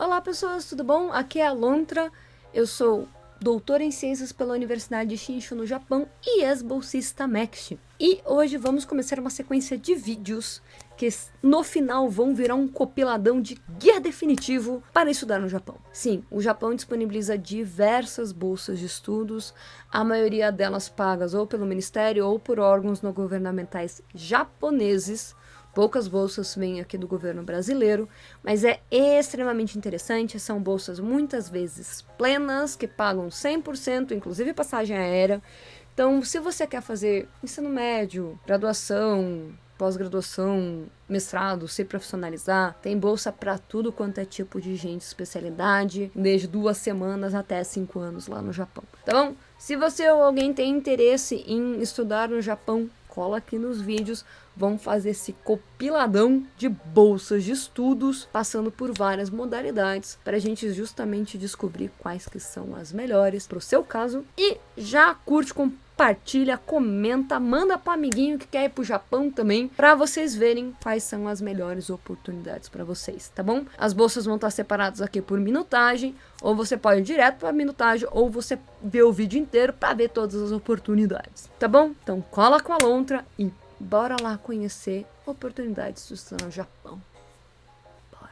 Olá pessoas, tudo bom? Aqui é a Lontra, eu sou doutora em Ciências pela Universidade de Shinshu no Japão e ex-bolsista MEXT. E hoje vamos começar uma sequência de vídeos que no final vão virar um compiladão de guia definitivo para estudar no Japão. Sim, o Japão disponibiliza diversas bolsas de estudos, a maioria delas pagas ou pelo Ministério ou por órgãos não governamentais japoneses. Poucas bolsas vêm aqui do governo brasileiro, mas é extremamente interessante. São bolsas muitas vezes plenas, que pagam 100%, inclusive passagem aérea. Então, se você quer fazer ensino médio, graduação, pós-graduação, mestrado, se profissionalizar, tem bolsa para tudo quanto é tipo de gente, especialidade, desde 2 semanas até 5 anos lá no Japão. Tá bom? Se você ou alguém tem interesse em estudar no Japão, cola aqui nos vídeos, vão fazer esse compiladão de bolsas de estudos, passando por várias modalidades, para a gente justamente descobrir quais que são as melhores para o seu caso. E já curte, compartilha, comenta, manda para amiguinho que quer ir pro Japão também, para vocês verem quais são as melhores oportunidades para vocês, tá bom? As bolsas vão estar separadas aqui por minutagem, ou você pode ir direto para minutagem, ou você vê o vídeo inteiro para ver todas as oportunidades, tá bom? Então cola com a Lontra e bora lá conhecer oportunidades de estudar no Japão. Bora!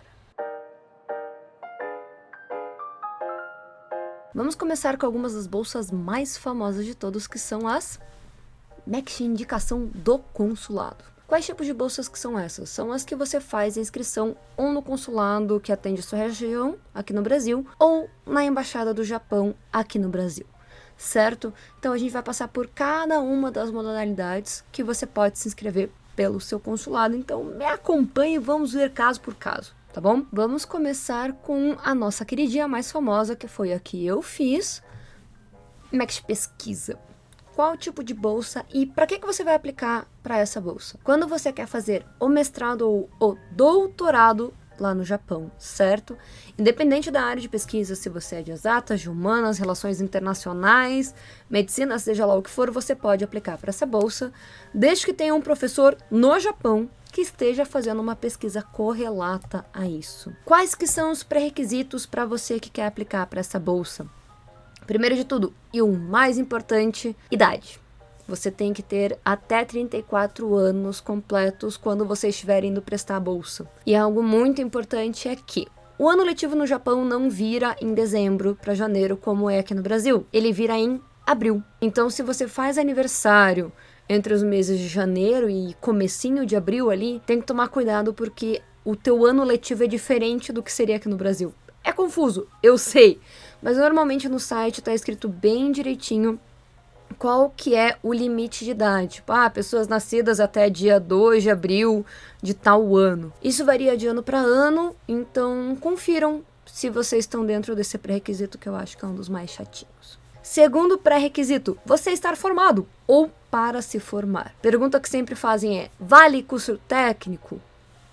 Vamos começar com algumas das bolsas mais famosas de todos, que são as MEXT Indicação do Consulado. Quais tipos de bolsas que são essas? São as que você faz a inscrição ou no consulado que atende a sua região, aqui no Brasil, ou na Embaixada do Japão, aqui no Brasil. Certo? Então a gente vai passar por cada uma das modalidades que você pode se inscrever pelo seu consulado. Então me acompanhe e vamos ver caso por caso, tá bom? Vamos começar com a nossa queridinha mais famosa, que foi a que eu fiz, MEXT Pesquisa. Qual tipo de bolsa e para que você vai aplicar para essa bolsa? Quando você quer fazer o mestrado ou o doutorado lá no Japão, certo? Independente da área de pesquisa, se você é de exatas, de humanas, relações internacionais, medicina, seja lá o que for, você pode aplicar para essa bolsa, desde que tenha um professor no Japão que esteja fazendo uma pesquisa correlata a isso. Quais que são os pré-requisitos para você que quer aplicar para essa bolsa? Primeiro de tudo, e o mais importante, idade. Você tem que ter até 34 anos completos quando você estiver indo prestar a bolsa. E algo muito importante é que o ano letivo no Japão não vira em dezembro para janeiro como é aqui no Brasil. Ele vira em abril. Então, se você faz aniversário entre os meses de janeiro e comecinho de abril ali, tem que tomar cuidado porque o teu ano letivo é diferente do que seria aqui no Brasil. É confuso, eu sei, mas normalmente no site tá escrito bem direitinho qual que é o limite de idade. Tipo, pessoas nascidas até dia 2 de abril de tal ano. Isso varia de ano para ano, então confiram se vocês estão dentro desse pré-requisito, que eu acho que é um dos mais chatinhos. Segundo pré-requisito, você estar formado ou para se formar. Pergunta que sempre fazem é, vale curso técnico?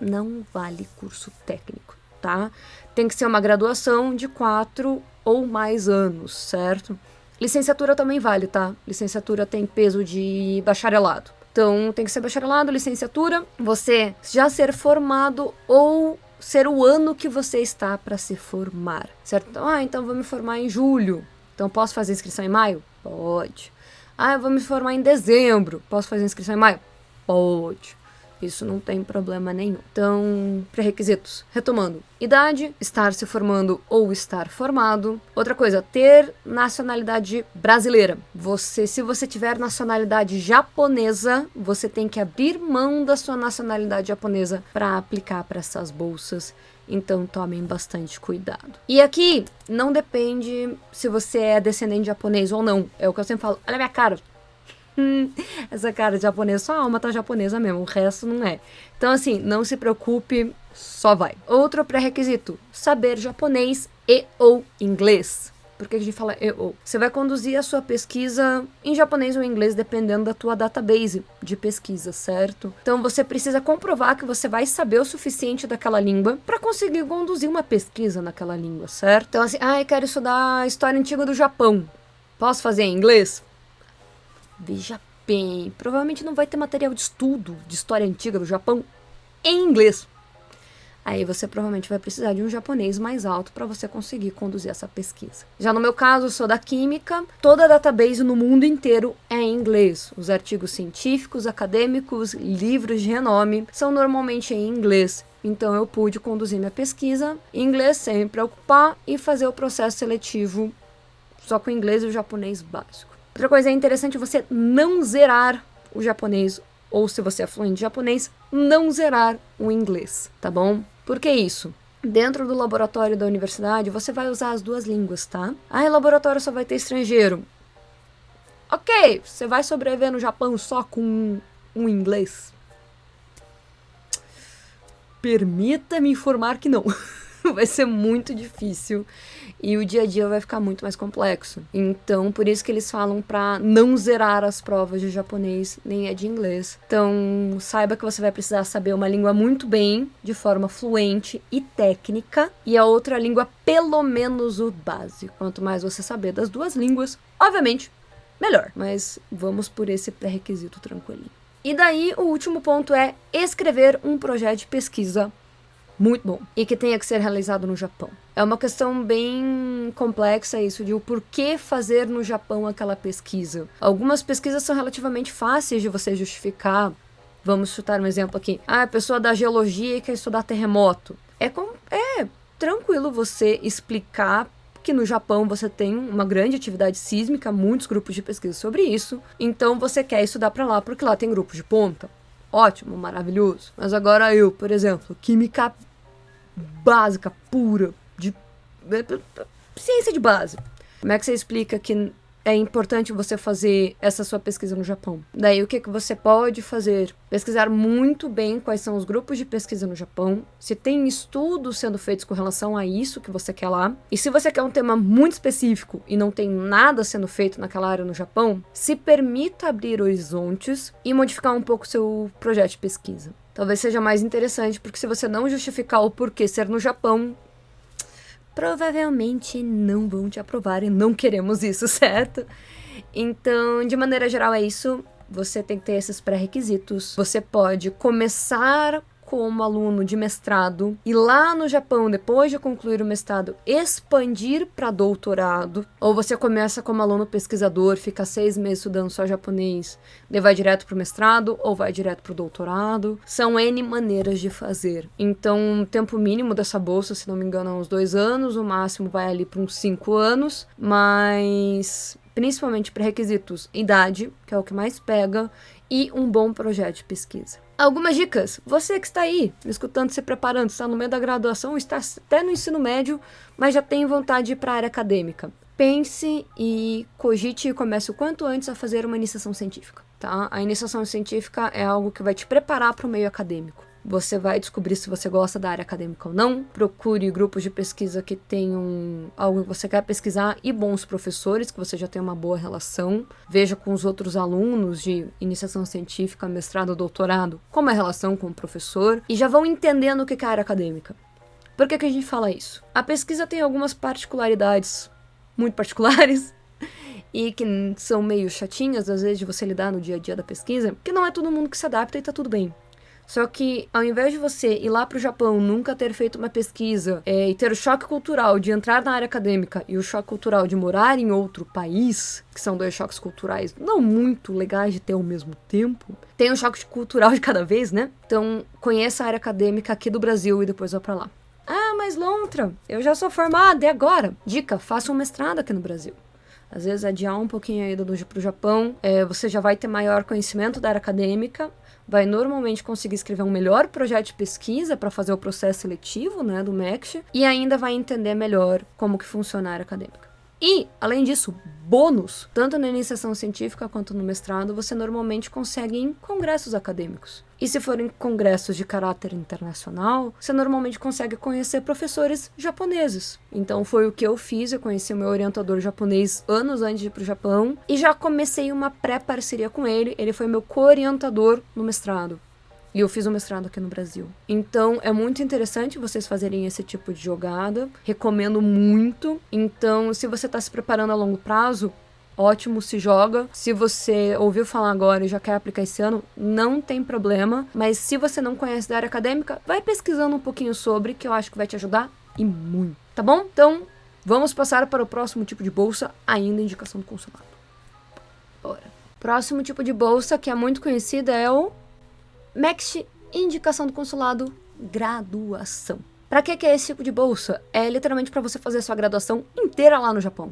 Não vale curso técnico, tá? Tem que ser uma graduação de 4 ou mais anos, certo? Licenciatura também vale, tá? Licenciatura tem peso de bacharelado. Então, tem que ser bacharelado, licenciatura, você já ser formado ou ser o ano que você está para se formar, certo? Então vou me formar em julho. Então, posso fazer inscrição em maio? Pode. Eu vou me formar em dezembro. Posso fazer inscrição em maio? Pode. Isso não tem problema nenhum. Então, pré-requisitos. Retomando. Idade, estar se formando ou estar formado. Outra coisa, ter nacionalidade brasileira. Se você tiver nacionalidade japonesa, você tem que abrir mão da sua nacionalidade japonesa para aplicar para essas bolsas. Então, tomem bastante cuidado. E aqui, não depende se você é descendente de japonês ou não. É o que eu sempre falo. Olha a minha cara. Essa cara de japonês, só a alma tá japonesa mesmo, o resto não é. Então assim, não se preocupe, só vai. Outro pré-requisito, saber japonês e ou inglês. Por que a gente fala e ou? Você vai conduzir a sua pesquisa em japonês ou inglês, dependendo da tua database de pesquisa, certo? Então você precisa comprovar que você vai saber o suficiente daquela língua para conseguir conduzir uma pesquisa naquela língua, certo? Então assim, eu quero estudar a história antiga do Japão. Posso fazer em inglês? Veja bem, provavelmente não vai ter material de estudo de história antiga do Japão em inglês. Aí você provavelmente vai precisar de um japonês mais alto para você conseguir conduzir essa pesquisa. Já no meu caso, eu sou da química, toda a database no mundo inteiro é em inglês. Os artigos científicos, acadêmicos, livros de renome são normalmente em inglês. Então eu pude conduzir minha pesquisa em inglês sem me preocupar e fazer o processo seletivo só com o inglês e o japonês básico. Outra coisa interessante é você não zerar o japonês, ou se você é fluente em japonês, não zerar o inglês, tá bom? Por que isso? Dentro do laboratório da universidade, você vai usar as duas línguas, tá? Ah, o laboratório só vai ter estrangeiro. Ok, você vai sobreviver no Japão só com um inglês? Permita-me informar que não. Vai ser muito difícil e o dia a dia vai ficar muito mais complexo. Então, por isso que eles falam pra não zerar as provas de japonês, nem é de inglês. Então, saiba que você vai precisar saber uma língua muito bem, de forma fluente e técnica, e a outra língua pelo menos o básico. Quanto mais você saber das duas línguas, obviamente, melhor. Mas vamos por esse pré-requisito tranquilinho. E daí, o último ponto é escrever um projeto de pesquisa muito bom, e que tenha que ser realizado no Japão. É uma questão bem complexa isso, de o porquê fazer no Japão aquela pesquisa. Algumas pesquisas são relativamente fáceis de você justificar. Vamos chutar um exemplo aqui. Ah, a pessoa da geologia quer estudar terremoto. É tranquilo você explicar que no Japão você tem uma grande atividade sísmica, muitos grupos de pesquisa sobre isso, então você quer estudar para lá porque lá tem grupos de ponta. Ótimo, maravilhoso. Mas agora eu, por exemplo, química básica, pura, de ciência de base. Como é que você explica que é importante você fazer essa sua pesquisa no Japão? Daí o que você pode fazer? Pesquisar muito bem quais são os grupos de pesquisa no Japão, se tem estudos sendo feitos com relação a isso que você quer lá, e se você quer um tema muito específico e não tem nada sendo feito naquela área no Japão, se permita abrir horizontes e modificar um pouco o seu projeto de pesquisa. Talvez seja mais interessante, porque se você não justificar o porquê ser no Japão, provavelmente não vão te aprovar e não queremos isso, certo? Então, de maneira geral é isso. Você tem que ter esses pré-requisitos. Você pode começar como aluno de mestrado e lá no Japão, depois de concluir o mestrado, expandir para doutorado. Ou você começa como aluno pesquisador, fica 6 meses estudando só japonês, daí vai direto para o mestrado ou vai direto para o doutorado. São N maneiras de fazer. Então, o tempo mínimo dessa bolsa, se não me engano, é uns 2 anos, o máximo vai ali para uns 5 anos, mas principalmente pré-requisitos, idade, que é o que mais pega, e um bom projeto de pesquisa. Algumas dicas. Você que está aí, me escutando, se preparando, está no meio da graduação, está até no ensino médio, mas já tem vontade de ir para a área acadêmica. Pense e cogite e comece o quanto antes a fazer uma iniciação científica, tá? A iniciação científica é algo que vai te preparar para o meio acadêmico. Você vai descobrir se você gosta da área acadêmica ou não. Procure grupos de pesquisa que tenham algo que você quer pesquisar e bons professores, que você já tem uma boa relação. Veja com os outros alunos de iniciação científica, mestrado, doutorado, como é a relação com o professor. E já vão entendendo o que é a área acadêmica. Por que a gente fala isso? A pesquisa tem algumas particularidades muito particulares e que são meio chatinhas, às vezes, de você lidar no dia a dia da pesquisa, que não é todo mundo que se adapta e tá tudo bem. Só que, ao invés de você ir lá pro Japão, nunca ter feito uma pesquisa e ter o choque cultural de entrar na área acadêmica e o choque cultural de morar em outro país, que são 2 choques culturais não muito legais de ter ao mesmo tempo, tem um choque cultural de cada vez, né? Então, conheça a área acadêmica aqui do Brasil e depois vá pra lá. Ah, mas Lontra, eu já sou formada, e agora? Dica, faça um mestrado aqui no Brasil. Às vezes, adiar um pouquinho a ida pro Japão, você já vai ter maior conhecimento da área acadêmica, vai normalmente conseguir escrever um melhor projeto de pesquisa para fazer o processo seletivo, né, do MEC, e ainda vai entender melhor como que funciona a área acadêmica. E, além disso, bônus, tanto na iniciação científica quanto no mestrado, você normalmente consegue em congressos acadêmicos. E se forem congressos de caráter internacional, você normalmente consegue conhecer professores japoneses. Então foi o que eu fiz, eu conheci o meu orientador japonês anos antes de ir para o Japão, e já comecei uma pré-parceria com ele, ele foi meu co-orientador no mestrado. E eu fiz um mestrado aqui no Brasil. Então, é muito interessante vocês fazerem esse tipo de jogada. Recomendo muito. Então, se você está se preparando a longo prazo, ótimo, se joga. Se você ouviu falar agora e já quer aplicar esse ano, não tem problema. Mas se você não conhece da área acadêmica, vai pesquisando um pouquinho sobre, que eu acho que vai te ajudar e muito, tá bom? Então, vamos passar para o próximo tipo de bolsa, ainda indicação do consulado. Bora. Próximo tipo de bolsa, que é muito conhecida, é o MEXT, indicação do consulado, graduação. Pra que é esse tipo de bolsa? É literalmente para você fazer a sua graduação inteira lá no Japão.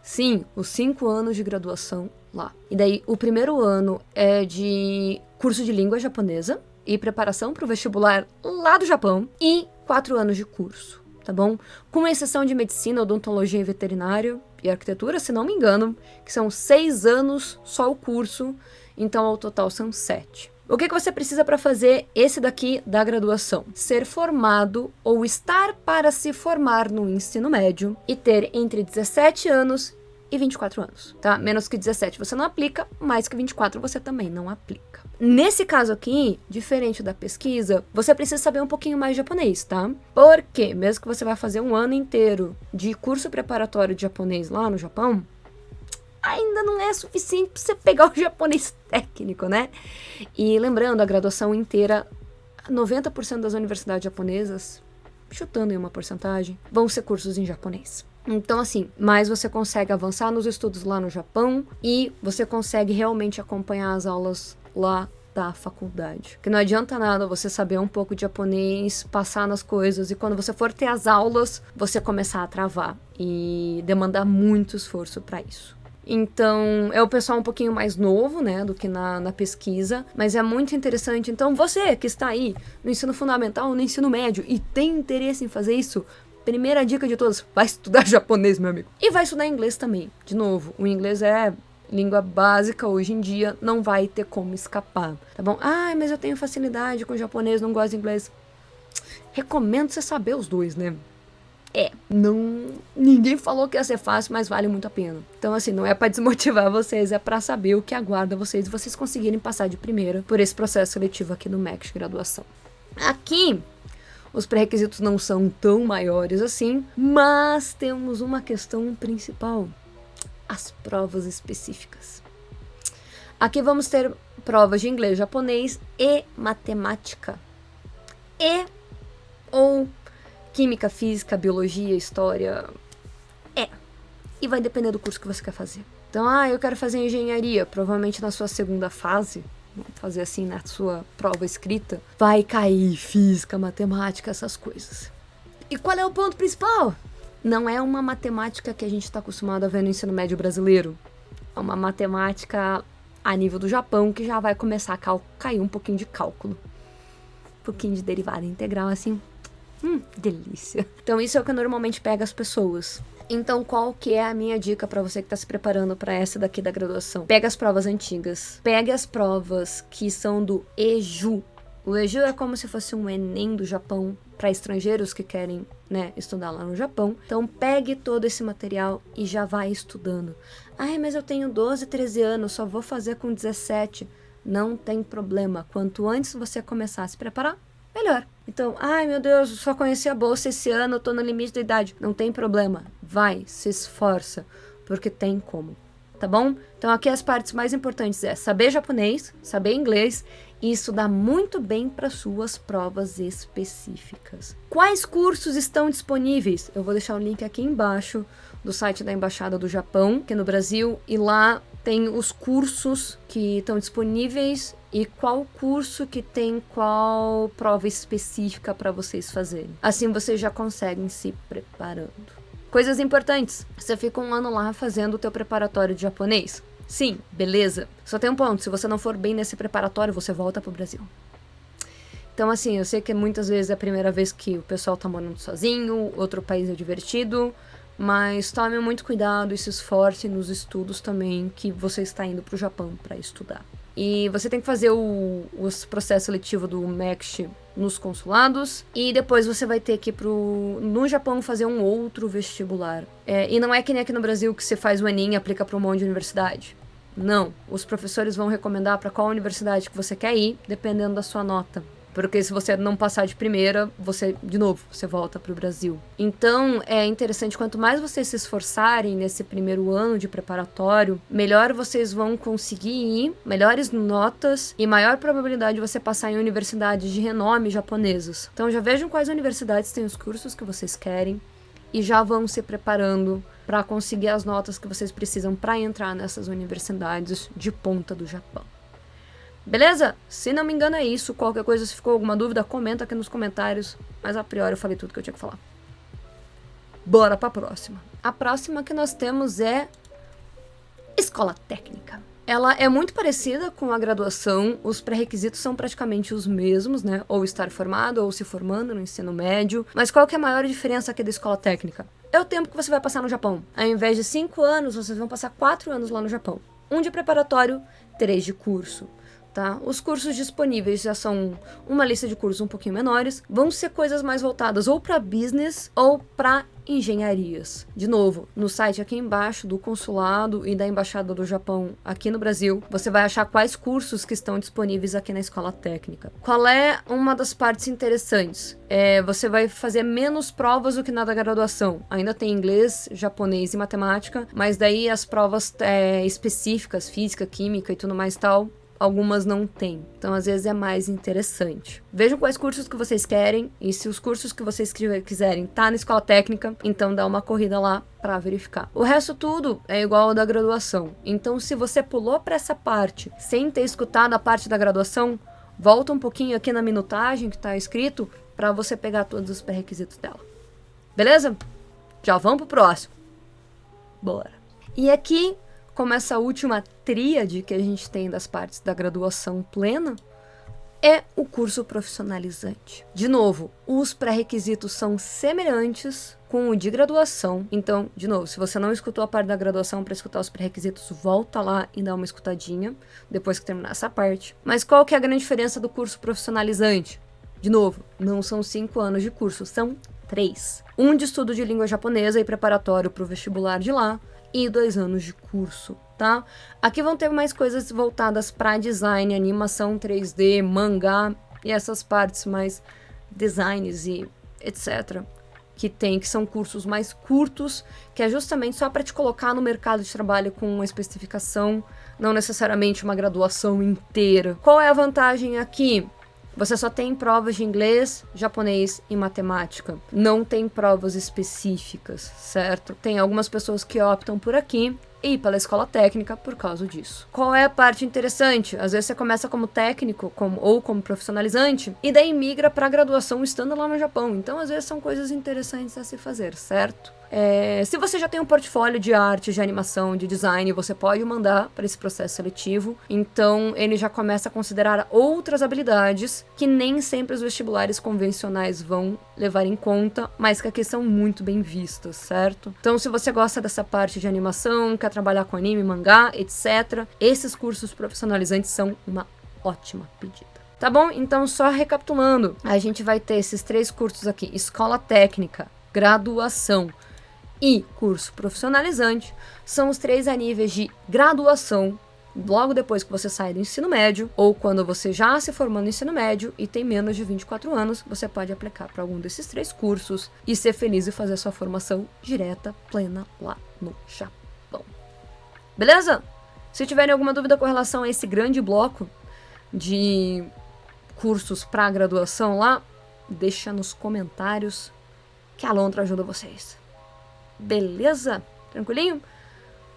Sim, os 5 anos de graduação lá. E daí, o primeiro ano é de curso de língua japonesa e preparação para o vestibular lá do Japão. E 4 anos de curso, tá bom? Com exceção de medicina, odontologia e veterinário e arquitetura, se não me engano, que são 6 anos só o curso, então ao total são 7. O que você precisa para fazer esse daqui da graduação? Ser formado ou estar para se formar no ensino médio e ter entre 17 anos e 24 anos, tá? Menos que 17 você não aplica, mais que 24 você também não aplica. Nesse caso aqui, diferente da pesquisa, você precisa saber um pouquinho mais de japonês, tá? Porque mesmo que você vai fazer um ano inteiro de curso preparatório de japonês lá no Japão, ainda não é suficiente para você pegar o japonês técnico, né? E lembrando, a graduação inteira, 90% das universidades japonesas, chutando em uma porcentagem, vão ser cursos em japonês. Então, assim, mais você consegue avançar nos estudos lá no Japão e você consegue realmente acompanhar as aulas lá da faculdade. Porque não adianta nada você saber um pouco de japonês, passar nas coisas e quando você for ter as aulas, você começar a travar e demandar muito esforço para isso. Então, é o pessoal um pouquinho mais novo, né, do que na pesquisa, mas é muito interessante. Então, você que está aí no ensino fundamental, no ensino médio e tem interesse em fazer isso, primeira dica de todas, vai estudar japonês, meu amigo. E vai estudar inglês também. De novo, o inglês é língua básica hoje em dia, não vai ter como escapar, tá bom? Ai, mas eu tenho facilidade com japonês, não gosto de inglês. Recomendo você saber os dois, né? Ninguém falou que ia ser fácil, mas vale muito a pena. Então, assim, não é pra desmotivar vocês, é pra saber o que aguarda vocês e vocês conseguirem passar de primeira por esse processo seletivo aqui no MEXT Graduação. Aqui, os pré-requisitos não são tão maiores assim, mas temos uma questão principal: as provas específicas. Aqui vamos ter provas de inglês, japonês e matemática. Ou química, física, biologia, história. E vai depender do curso que você quer fazer. Então, eu quero fazer engenharia. Provavelmente na sua segunda fase, vamos fazer assim na sua prova escrita, vai cair física, matemática, essas coisas. E qual é o ponto principal? Não é uma matemática que a gente está acostumado a ver no ensino médio brasileiro. É uma matemática a nível do Japão que já vai começar a cair um pouquinho de cálculo. Um pouquinho de derivada integral, assim. Delícia. Então isso é o que normalmente pega as pessoas. Então qual que é a minha dica pra você que tá se preparando pra essa daqui da graduação? Pega as provas antigas. Pega as provas que são do EJU. O EJU é como se fosse um Enem do Japão para estrangeiros que querem, né, estudar lá no Japão. Então pegue todo esse material e já vai estudando. Ai, mas eu tenho 12, 13 anos, só vou fazer com 17. Não tem problema. Quanto antes você começar a se preparar, melhor. Então, ai meu Deus, eu só conheci a bolsa esse ano, eu tô no limite da idade. Não tem problema, vai, se esforça, porque tem como, tá bom? Então aqui as partes mais importantes é saber japonês, saber inglês e estudar muito bem para suas provas específicas. Quais cursos estão disponíveis? Eu vou deixar o link aqui embaixo do site da Embaixada do Japão, que é no Brasil, e lá tem os cursos que estão disponíveis e qual curso que tem qual prova específica para vocês fazerem. Assim vocês já conseguem se preparando. Coisas importantes. Você fica um ano lá fazendo o teu preparatório de japonês. Sim, beleza. Só tem um ponto. Se você não for bem nesse preparatório, você volta pro Brasil. Então, assim, eu sei que muitas vezes é a primeira vez que o pessoal tá morando sozinho, outro país é divertido, mas tome muito cuidado e se esforce nos estudos também que você está indo pro Japão para estudar. E você tem que fazer o processo seletivo do MEXT nos consulados. E depois você vai ter que ir no Japão fazer um outro vestibular. E não é que nem aqui no Brasil que você faz o Enem e aplica para um monte de universidade. Não. Os professores vão recomendar para qual universidade que você quer ir, dependendo da sua nota. Porque se você não passar de primeira, você volta pro Brasil. Então, é interessante, quanto mais vocês se esforçarem nesse primeiro ano de preparatório, melhor vocês vão conseguir ir, melhores notas e maior probabilidade de você passar em universidades de renome japonesas. Então, já vejam quais universidades têm os cursos que vocês querem e já vão se preparando para conseguir as notas que vocês precisam para entrar nessas universidades de ponta do Japão. Beleza? Se não me engano é isso. Qualquer coisa, se ficou alguma dúvida, comenta aqui nos comentários. Mas a priori eu falei tudo que eu tinha que falar. Bora pra próxima. A próxima que nós temos é escola técnica. Ela é muito parecida com a graduação, os pré-requisitos são praticamente os mesmos, né? Ou estar formado ou se formando no ensino médio. Mas qual que é a maior diferença aqui da escola técnica? É o tempo que você vai passar no Japão. Ao invés de 5 anos, vocês vão passar 4 anos lá no Japão. 1 de preparatório, 3 de curso. Tá? Os cursos disponíveis já são uma lista de cursos um pouquinho menores, vão ser coisas mais voltadas ou para business ou para engenharias. De novo, no site aqui embaixo do consulado e da Embaixada do Japão aqui no Brasil, você vai achar quais cursos que estão disponíveis aqui na escola técnica. Qual é uma das partes interessantes? Você vai fazer menos provas do que na da graduação. Ainda tem inglês, japonês e matemática, mas daí as provas específicas, física, química e tudo mais tal, algumas não tem. Então, às vezes, é mais interessante. Vejam quais cursos que vocês querem. E se os cursos que vocês quiserem tá na escola técnica, então dá uma corrida lá para verificar. O resto tudo é igual ao da graduação. Então, se você pulou para essa parte sem ter escutado a parte da graduação, volta um pouquinho aqui na minutagem que tá escrito para você pegar todos os pré-requisitos dela. Beleza? Já vamos pro próximo. Bora. E aqui, como essa última tríade que a gente tem das partes da graduação plena, é o curso profissionalizante. De novo, os pré-requisitos são semelhantes com o de graduação. Então, de novo, se você não escutou a parte da graduação para escutar os pré-requisitos, volta lá e dá uma escutadinha depois que terminar essa parte. Mas qual que é a grande diferença do curso profissionalizante? De novo, não são 5 anos de curso, são 3. 1 de estudo de língua japonesa e preparatório para o vestibular de lá, e 2 anos de curso, tá? Aqui vão ter mais coisas voltadas para design, animação 3D, mangá e essas partes mais designs e etc. Que são cursos mais curtos, que é justamente só para te colocar no mercado de trabalho com uma especificação, não necessariamente uma graduação inteira. Qual é a vantagem aqui? Você só tem provas de inglês, japonês e matemática. Não tem provas específicas, certo? Tem algumas pessoas que optam por aqui e ir pela escola técnica por causa disso. Qual é a parte interessante? Às vezes você começa como técnico ou como profissionalizante e daí migra para graduação estando lá no Japão. Então, às vezes, são coisas interessantes a se fazer, certo? Se você já tem um portfólio de arte, de animação, de design, você pode mandar para esse processo seletivo. Então, ele já começa a considerar outras habilidades que nem sempre os vestibulares convencionais vão levar em conta, mas que aqui são muito bem vistas, certo? Então, se você gosta dessa parte de animação, quer trabalhar com anime, mangá, etc., esses cursos profissionalizantes são uma ótima pedida. Tá bom? Então, só recapitulando, a gente vai ter esses 3 cursos aqui: escola técnica, graduação e curso profissionalizante. São os 3 a níveis de graduação, logo depois que você sai do ensino médio, ou quando você já se formou no ensino médio e tem menos de 24 anos, você pode aplicar para algum desses 3 cursos e ser feliz e fazer sua formação direta, plena, lá no Japão. Beleza? Se tiverem alguma dúvida com relação a esse grande bloco de cursos para graduação lá, deixa nos comentários que a Lontra ajuda vocês. Beleza? Tranquilinho?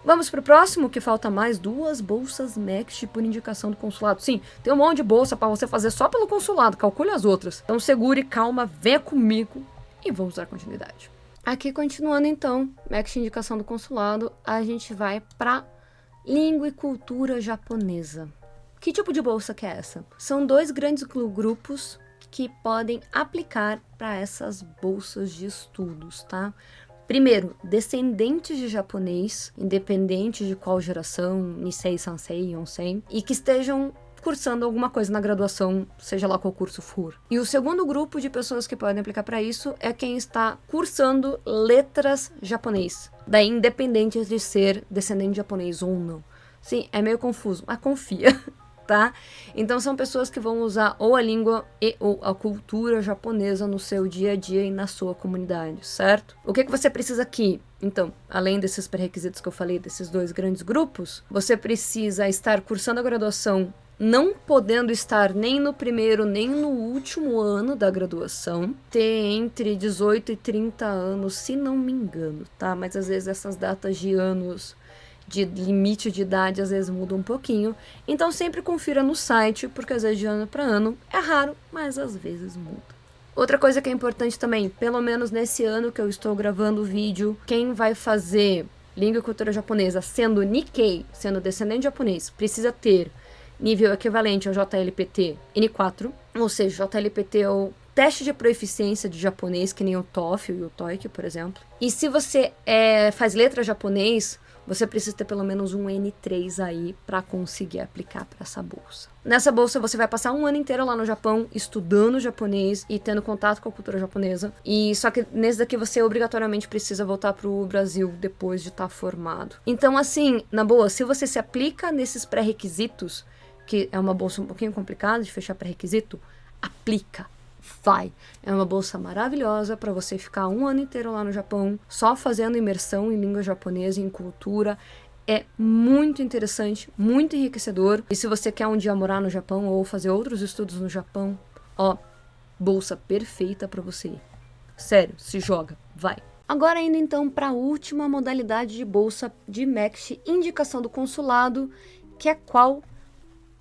Vamos pro próximo, que falta mais 2 bolsas MEXT por indicação do consulado. Sim, tem um monte de bolsa para você fazer só pelo consulado, calcule as outras. Então segure, calma, venha comigo e vamos dar continuidade. Aqui, continuando então, MEXT indicação do consulado, a gente vai para língua e cultura japonesa. Que tipo de bolsa que é essa? São 2 grandes grupos que podem aplicar para essas bolsas de estudos, tá? Primeiro, descendentes de japonês, independente de qual geração, Nisei, Sansei, Yonsei, e que estejam cursando alguma coisa na graduação, seja lá qual curso for. E o segundo grupo de pessoas que podem aplicar para isso é quem está cursando letras japonês, daí independente de ser descendente de japonês ou não. Sim, é meio confuso, mas confia. tá? Então são pessoas que vão usar ou a língua e ou a cultura japonesa no seu dia a dia e na sua comunidade, certo? O que você precisa aqui? Então, além desses pré-requisitos que eu falei, desses 2 grandes grupos, você precisa estar cursando a graduação, não podendo estar nem no primeiro nem no último ano da graduação, ter entre 18 e 30 anos, se não me engano, tá? Mas às vezes essas datas de anos, de limite de idade, às vezes mudam um pouquinho. Então sempre confira no site, porque às vezes de ano para ano é raro, mas às vezes muda. Outra coisa que é importante também, pelo menos nesse ano que eu estou gravando o vídeo, quem vai fazer língua e cultura japonesa sendo Nikkei, sendo descendente japonês, precisa ter nível equivalente ao JLPT N4, ou seja, JLPT é o teste de proficiência de japonês, que nem o TOEFL e o TOEIC, por exemplo. E se você faz letra japonês, você precisa ter pelo menos um N3 aí para conseguir aplicar para essa bolsa. Nessa bolsa você vai passar um ano inteiro lá no Japão estudando japonês e tendo contato com a cultura japonesa. E só que nesse daqui você obrigatoriamente precisa voltar pro Brasil depois de estar formado. Então assim, na boa, se você se aplica nesses pré-requisitos, que é uma bolsa um pouquinho complicada de fechar pré-requisito, aplica. Vai. É uma bolsa maravilhosa para você ficar um ano inteiro lá no Japão, só fazendo imersão em língua japonesa e em cultura. É muito interessante, muito enriquecedor. E se você quer um dia morar no Japão ou fazer outros estudos no Japão, ó, bolsa perfeita para você ir. Sério, se joga, vai. Agora indo então para a última modalidade de bolsa de MEXT, indicação do consulado, que é qual?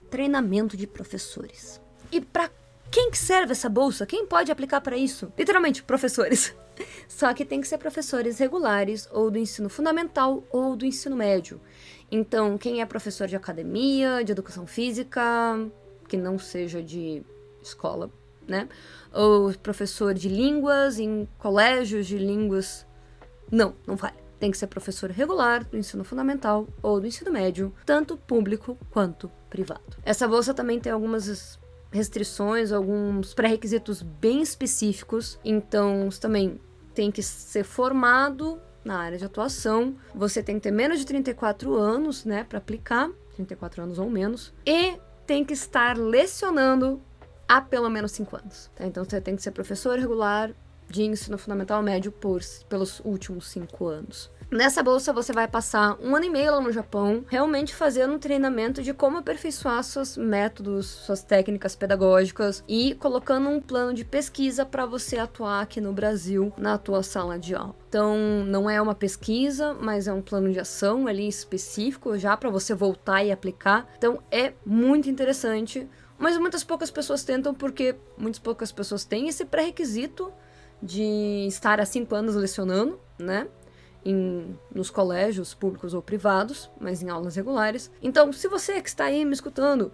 Treinamento de professores. E para quem que serve essa bolsa? Quem pode aplicar para isso? Literalmente, professores. Só que tem que ser professores regulares, ou do ensino fundamental, ou do ensino médio. Então, quem é professor de academia, de educação física, que não seja de escola, né? Ou professor de línguas em colégios de línguas. Não vale. Tem que ser professor regular do ensino fundamental ou do ensino médio, tanto público quanto privado. Essa bolsa também tem algumas restrições, alguns pré-requisitos bem específicos, então também tem que ser formado na área de atuação, você tem que ter menos de 34 anos, né, para aplicar, 34 anos ou menos, e tem que estar lecionando há pelo menos 5 anos. Tá? Então você tem que ser professor regular de ensino fundamental médio pelos últimos 5 anos. Nessa bolsa você vai passar 1 ano e meio lá no Japão, realmente fazendo um treinamento de como aperfeiçoar seus métodos, suas técnicas pedagógicas e colocando um plano de pesquisa para você atuar aqui no Brasil na tua sala de aula. Então não é uma pesquisa, mas é um plano de ação ali específico já para você voltar e aplicar. Então é muito interessante, mas muitas poucas pessoas tentam porque muitas poucas pessoas têm esse pré-requisito de estar há 5 anos lecionando, né? Nos colégios públicos ou privados, mas em aulas regulares. Então, se você que está aí me escutando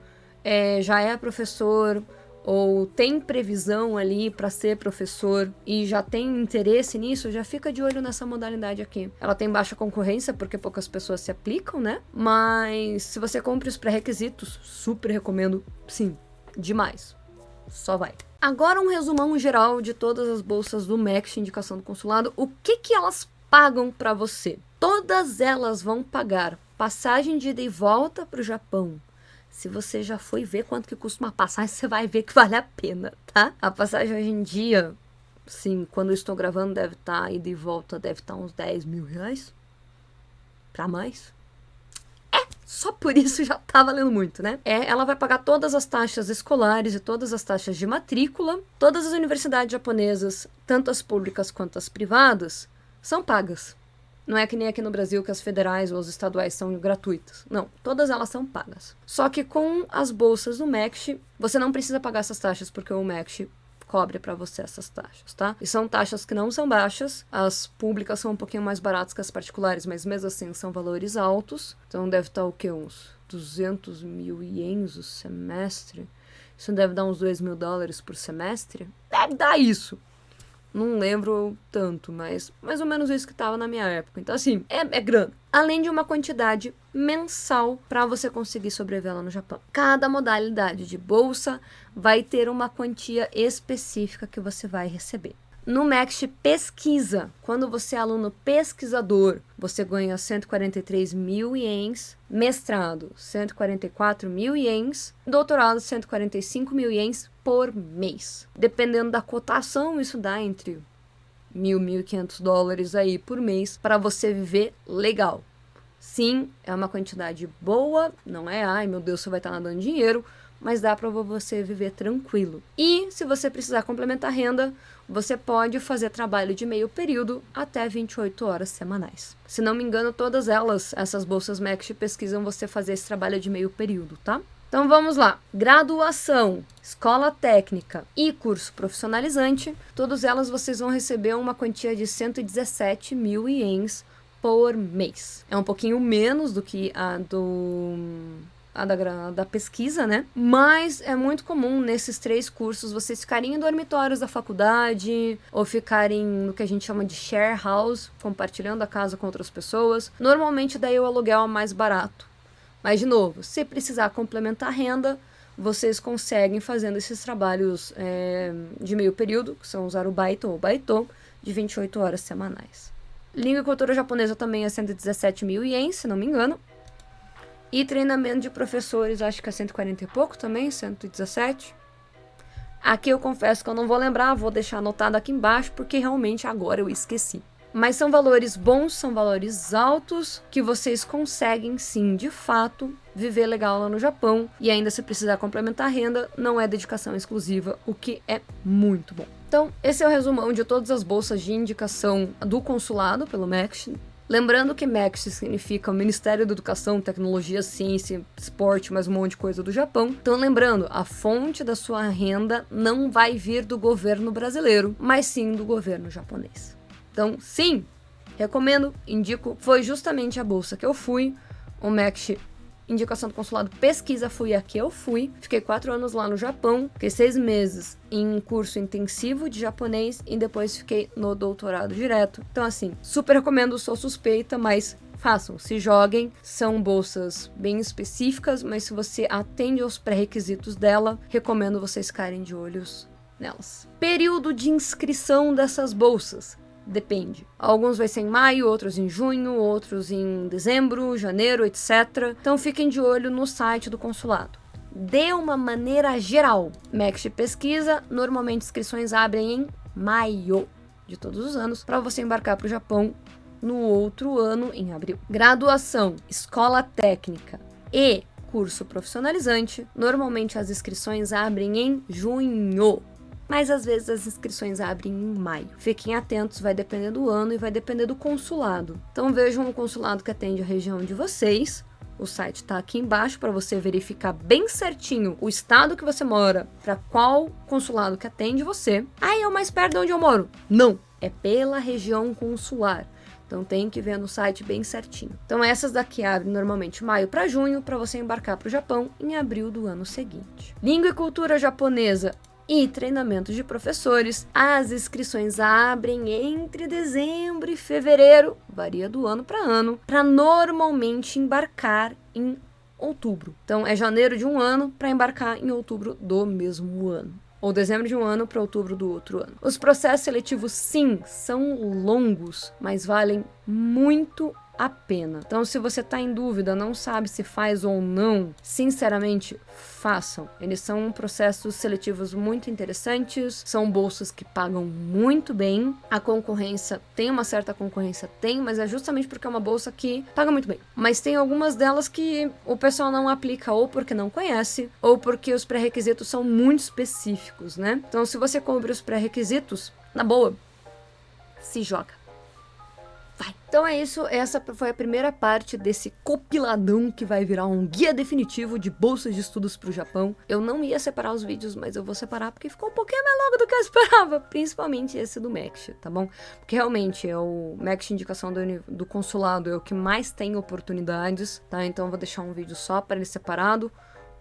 já é professor ou tem previsão ali para ser professor e já tem interesse nisso, já fica de olho nessa modalidade aqui. Ela tem baixa concorrência porque poucas pessoas se aplicam, né? Mas se você cumpre os pré-requisitos, super recomendo, sim, demais. Só vai. Agora um resumão geral de todas as bolsas do MEXT, indicação do consulado. O que elas pagam para você? Todas elas vão pagar passagem de ida e volta para o Japão. Se você já foi ver quanto que custa uma passagem, você vai ver que vale a pena, tá? A passagem hoje em dia, sim, quando eu estou gravando, deve estar ida e volta, deve estar uns 10 mil reais. Pra mais. Só por isso já tá valendo muito, né? Ela vai pagar todas as taxas escolares e todas as taxas de matrícula. Todas as universidades japonesas, tanto as públicas quanto as privadas, são pagas. Não é que nem aqui no Brasil que as federais ou as estaduais são gratuitas. Não, todas elas são pagas. Só que com as bolsas do MEXT, você não precisa pagar essas taxas porque o MEXT cobre para você essas taxas, tá? E são taxas que não são baixas, as públicas são um pouquinho mais baratas que as particulares, mas mesmo assim são valores altos, então deve estar o quê? Uns 200 mil ienes o semestre? Isso deve dar uns 2 mil dólares por semestre? Deve dar isso! Não lembro tanto, mas mais ou menos isso que estava na minha época. Então, assim, é grana. Além de uma quantidade mensal para você conseguir sobreviver lá no Japão. Cada modalidade de bolsa vai ter uma quantia específica que você vai receber. No MEXT Pesquisa, quando você é aluno pesquisador, você ganha 143 mil ienes, mestrado 144 mil ienes, doutorado 145 mil ienes por mês. Dependendo da cotação, isso dá entre $1.500 aí por mês para você viver legal. Sim, é uma quantidade boa, não é, ai meu Deus, você vai estar nadando dinheiro, mas dá para você viver tranquilo. E se você precisar complementar renda, você pode fazer trabalho de meio período até 28 horas semanais. Se não me engano, todas essas bolsas MEXT pesquisam você fazer esse trabalho de meio período, tá? Então vamos lá. Graduação, escola técnica e curso profissionalizante, todas elas vocês vão receber uma quantia de 117 mil ienes por mês. É um pouquinho menos do que a da pesquisa, né? Mas é muito comum nesses 3 cursos vocês ficarem em dormitórios da faculdade ou ficarem no que a gente chama de share house, compartilhando a casa com outras pessoas. Normalmente daí o aluguel é mais barato. Mas, de novo, se precisar complementar renda, vocês conseguem fazendo esses trabalhos de meio período, que são os arubaito ou baito, de 28 horas semanais. Língua e cultura japonesa também é 117 mil ienes, se não me engano. E treinamento de professores, acho que é 140 e pouco também, 117. Aqui eu confesso que eu não vou lembrar, vou deixar anotado aqui embaixo, porque realmente agora eu esqueci. Mas são valores bons, são valores altos, que vocês conseguem sim, de fato, viver legal lá no Japão. E ainda se precisar complementar a renda, não é dedicação exclusiva, o que é muito bom. Então, esse é o resumão de todas as bolsas de indicação do consulado pelo MEXT. Lembrando que MEXT significa o Ministério da Educação, Tecnologia, Ciência, Esporte, mais um monte de coisa do Japão. Então lembrando, a fonte da sua renda não vai vir do governo brasileiro, mas sim do governo japonês. Então sim, recomendo, indico, foi justamente a bolsa que eu fui, o MEXT Indicação do Consulado Pesquisa, fui a que eu fui. Fiquei 4 anos lá no Japão, fiquei 6 meses em um curso intensivo de japonês e depois fiquei no doutorado direto. Então assim, super recomendo, sou suspeita, mas façam, se joguem. São bolsas bem específicas, mas se você atende aos pré-requisitos dela, recomendo vocês ficarem de olhos nelas. Período de inscrição dessas bolsas. Depende. Alguns vai ser em maio, outros em junho, outros em dezembro, janeiro, etc. Então fiquem de olho no site do consulado. De uma maneira geral, MEXT Pesquisa, normalmente inscrições abrem em maio de todos os anos para você embarcar para o Japão no outro ano, em abril. Graduação, escola técnica e curso profissionalizante, normalmente as inscrições abrem em junho. Mas às vezes as inscrições abrem em maio. Fiquem atentos, vai depender do ano e vai depender do consulado. Então vejam o consulado que atende a região de vocês. O site está aqui embaixo para você verificar bem certinho o estado que você mora, para qual consulado que atende você. Ah, é o mais perto de onde eu moro? Não, é pela região consular. Então tem que ver no site bem certinho. Então essas daqui abrem normalmente maio para junho, para você embarcar para o Japão em abril do ano seguinte. Língua e cultura japonesa e treinamento de professores, as inscrições abrem entre dezembro e fevereiro, varia do ano para ano, para normalmente embarcar em outubro. Então é janeiro de um ano para embarcar em outubro do mesmo ano. Ou dezembro de um ano para outubro do outro ano. Os processos seletivos, sim, são longos, mas valem muito a pena. Então, se você está em dúvida, não sabe se faz ou não, sinceramente, façam. Eles são processos seletivos muito interessantes, são bolsas que pagam muito bem. A concorrência, tem uma certa concorrência, tem, mas é justamente porque é uma bolsa que paga muito bem. Mas tem algumas delas que o pessoal não aplica ou porque não conhece, ou porque os pré-requisitos são muito específicos, né? Então, se você cumpre os pré-requisitos, na boa, se joga. Vai. Então é isso, essa foi a primeira parte desse compiladão que vai virar um guia definitivo de bolsas de estudos para o Japão. Eu não ia separar os vídeos, mas eu vou separar porque ficou um pouquinho mais longo do que eu esperava, principalmente esse do MEXT, tá bom? Porque realmente é o MEXT Indicação do Consulado é o que mais tem oportunidades, tá? Então eu vou deixar um vídeo só para ele separado.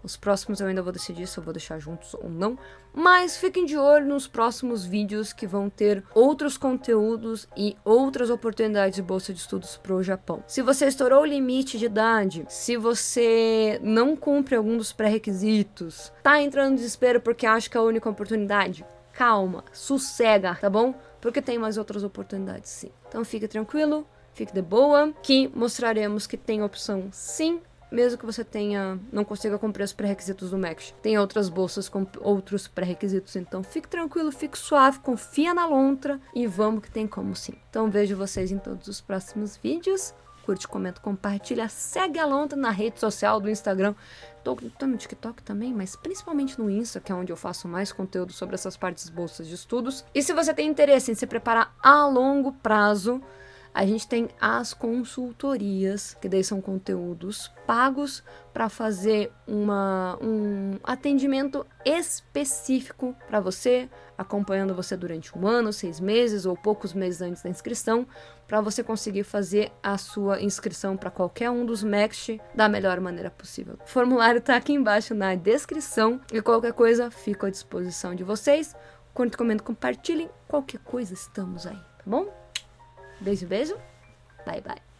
Os próximos eu ainda vou decidir se eu vou deixar juntos ou não. Mas fiquem de olho nos próximos vídeos que vão ter outros conteúdos e outras oportunidades de bolsa de estudos para o Japão. Se você estourou o limite de idade, se você não cumpre algum dos pré-requisitos, tá entrando em desespero porque acha que é a única oportunidade, calma, sossega, tá bom? porque tem mais outras oportunidades sim. Então fique tranquilo, fique de boa, que mostraremos que tem opção sim, mesmo que você não consiga cumprir os pré-requisitos do Max. Tem outras bolsas com outros pré-requisitos, então fique tranquilo, fique suave, confia na lontra e vamos que tem como sim. Então vejo vocês em todos os próximos vídeos. Curte, comenta, compartilha, segue a lontra na rede social do Instagram. Tô no TikTok também, mas principalmente no Insta, que é onde eu faço mais conteúdo sobre essas partes bolsas de estudos. E se você tem interesse em se preparar a longo prazo, a gente tem as consultorias, que daí são conteúdos pagos para fazer um atendimento específico para você, acompanhando você durante 1 ano, 6 meses ou poucos meses antes da inscrição, para você conseguir fazer a sua inscrição para qualquer um dos Max da melhor maneira possível. O formulário está aqui embaixo na descrição e qualquer coisa fico à disposição de vocês. Curta, comenta, compartilhem. Qualquer coisa estamos aí, tá bom? Beijo, beijo. Bye, bye.